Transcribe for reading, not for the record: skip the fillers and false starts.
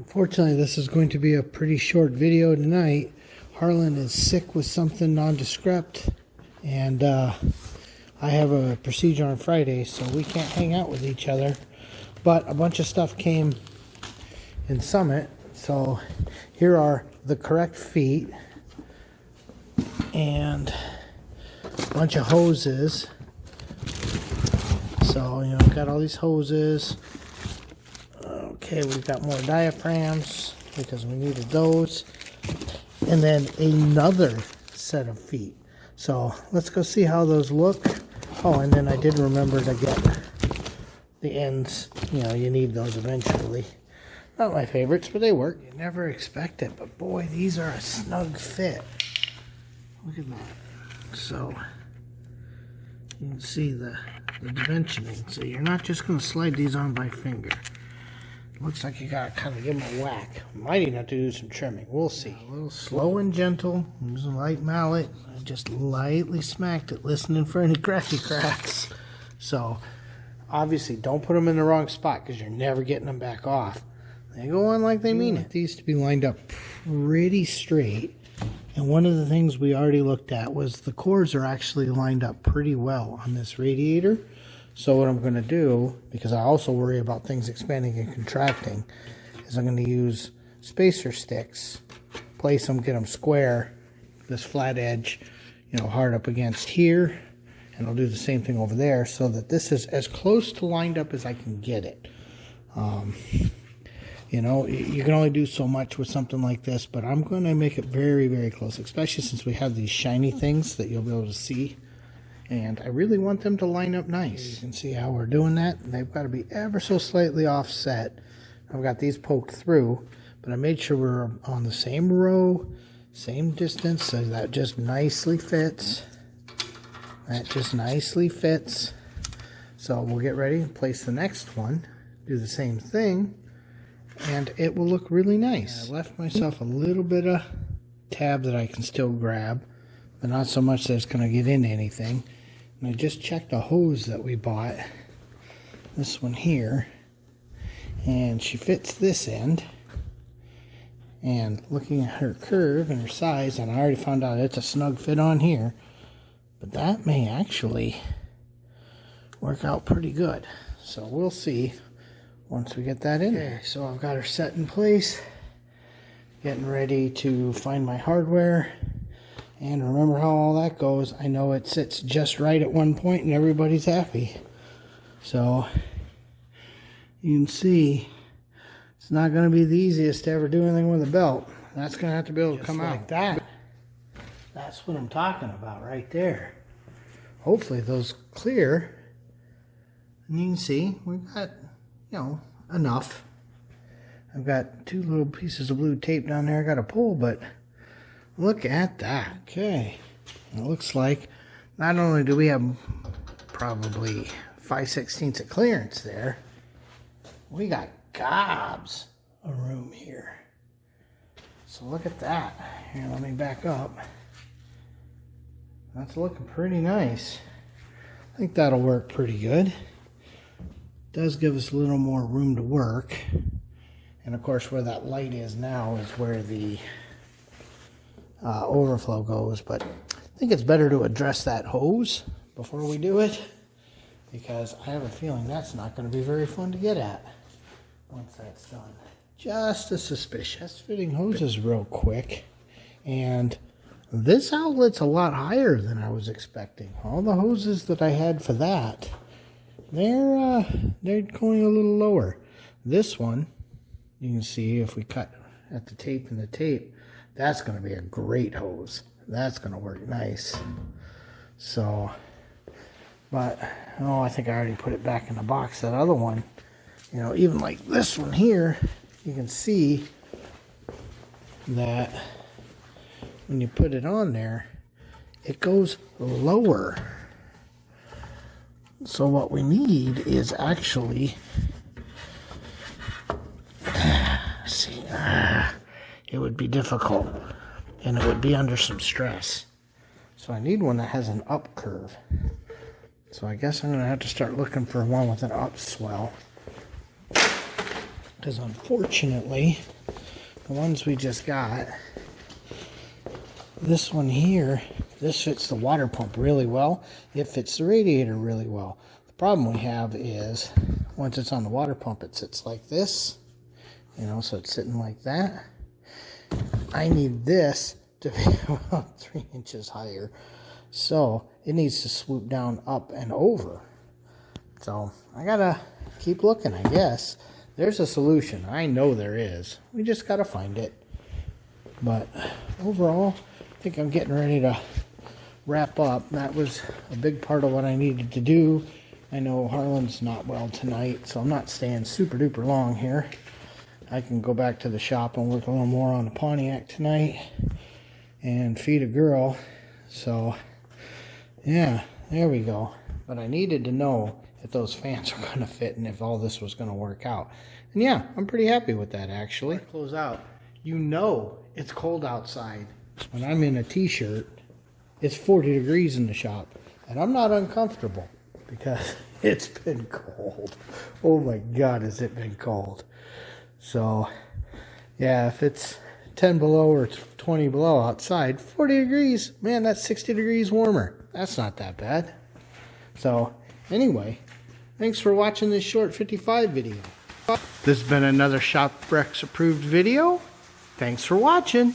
Unfortunately, this is going to be a pretty short video tonight. Harlan is sick with something nondescript, and I have a procedure on Friday, so we can't hang out with each other. But a bunch of stuff came in Summit, so here are the correct feet and a bunch of hoses. So, you know, got all these hoses. Okay, we've got more diaphragms because we needed those. And then another set of feet. So let's go see how those look. Oh, and then I did remember to get the ends. You know, you need those eventually. Not my favorites, but they work. You never expect it, but boy, these are a snug fit. Look at that. So you can see the dimensioning. So you're not just going to slide these on by finger. Looks like you gotta kind of give them a whack. Might even have to do some trimming. We'll see. A little slow and gentle. Use a light mallet. I just lightly smacked it, listening for any cracky cracks. So, obviously, don't put them in the wrong spot because you're never getting them back off. They go on like they mean it. These to be lined up pretty straight. And one of the things we already looked at was the cores are actually lined up pretty well on this radiator. So what I'm going to do, because I also worry about things expanding and contracting, is I'm going to use spacer sticks, place them, get them square, this flat edge, you know, hard up against here, and I'll do the same thing over there so that this is as close to lined up as I can get it. You know, you can only do so much with something like this, but I'm going to make it very, very close, especially since we have these shiny things that you'll be able to see. And I really want them to line up nice. You can see how we're doing that. They've got to be ever so slightly offset. I've got these poked through, but I made sure we're on the same row, same distance, so that just nicely fits. That just nicely fits. So we'll get ready and place the next one, do the same thing, and it will look really nice. I left myself a little bit of tab that I can still grab, but not so much that it's going to get into anything. And I just checked a hose that we bought, this one here, and she fits this end. And looking at her curve and her size, and I already found out it's a snug fit on here, but that may actually work out pretty good. So we'll see once we get that in there. Okay, so I've got her set in place, getting ready to find my hardware. And remember how all that goes. I know it sits just right at one point and everybody's happy. So you can see it's not going to be the easiest to ever do anything with a belt. That's going to have to be able to come out like that. That's what I'm talking about right there. Hopefully those clear. And you can see we've got, you know, enough. I've got two little pieces of blue tape down there I got to pull, but look at that. Okay. It looks like not only do we have probably 5/16 of clearance there, we got gobs of room here. So look at that. Here, let me back up. That's looking pretty nice. I think that'll work pretty good. Does give us a little more room to work. And of course, where that light is now is where the overflow goes, but I think it's better to address that hose before we do it, because I have a feeling that's not going to be very fun to get at once that's done. Just a suspicion. That's fitting hoses real quick, and this outlet's a lot higher than I was expecting. All the hoses that I had for that, they're going a little lower. This one, you can see if we cut at the tape and the tape, that's going to be a great hose. That's going to work nice. So, but, oh, I think I already put it back in the box. That other one, you know, even like this one here, you can see that when you put it on there, it goes lower. So what we need is actually, see, it would be difficult, and it would be under some stress. So I need one that has an up curve. So I guess I'm going to have to start looking for one with an up swell. Because unfortunately, the ones we just got, this one here, this fits the water pump really well. It fits the radiator really well. The problem we have is once it's on the water pump, it sits like this, you know, so it's sitting like that. I need this to be about 3 inches higher. So it needs to swoop down up and over. So I gotta keep looking, I guess. There's a solution. I know there is. We just gotta find it. But overall, I think I'm getting ready to wrap up. That was a big part of what I needed to do. I know Harlan's not well tonight, so I'm not staying super duper long here. I can go back to the shop and work a little more on the Pontiac tonight and feed a girl. So yeah, there we go. But I needed to know if those fans are going to fit and if all this was going to work out. And yeah, I'm pretty happy with that, actually. Close out. You know it's cold outside. When I'm in a t-shirt, it's 40 degrees in the shop. And I'm not uncomfortable because it's been cold. Oh my God, has it been cold. So, yeah, if it's 10 below or 20 below outside, 40 degrees, man, that's 60 degrees warmer. That's not that bad. So, anyway, thanks for watching this short 55 video. This has been another ShopRex approved video. Thanks for watching.